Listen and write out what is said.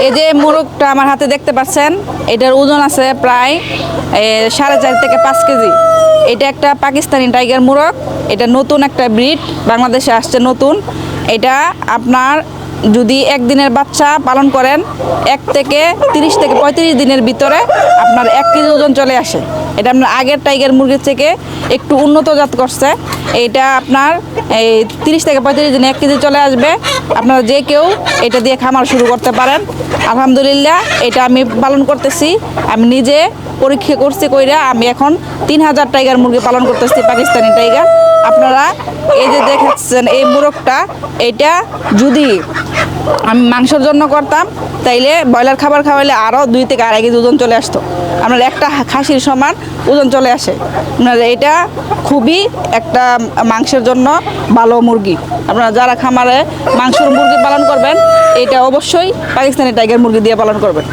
এই যে মোরগটা আমার হাতে দেখতে পাচ্ছেন, এটার ওজন আছে প্রায় 4.5 থেকে 5 কেজি। এটা একটা পাকিস্তানি টাইগার মোরগ। এটা নতুন একটা ব্রিড, বাংলাদেশে আসছে নতুন। এটা আপনার যদি একদিনের বাচ্চা পালন করেন 1 থেকে 30 থেকে 35 দিনের ভিতরে আপনার 1 কেজি ওজন চলে আসে। এটা আপনার আগের টাইগার মুরগির থেকে একটু উন্নত জাত করছে। এইটা আপনার এই 30 থেকে 35 দিনে 1 কেজি চলে আসবে। আপনারা যে কেউ এটা দিয়ে খামার শুরু করতে পারেন। আলহামদুলিল্লাহ এটা আমি পালন করতেছি, আমি নিজে পরীক্ষা করছি কইরা আমি এখন 3000 টাইগার মুরগি পালন করতেছি, পাকিস্তানি টাইগার। আপনারা এই যে দেখেছেন এই মোরগটা, এটা যদি আমি মাংসের জন্য করতাম তাইলে ব্রয়লার খাবার খাওয়াইলে আরও 2 থেকে 2.5 কেজি ওজন চলে আসতো। আপনার একটা খাসির সমান ওজন চলে আসে। আপনার এটা খুবই একটা মাংসের জন্য ভালো মুরগি। আপনারা যারা খামারে মাংসের মুরগি পালন করবেন, এটা অবশ্যই পাকিস্তানি টাইগার মুরগি দিয়ে পালন করবেন।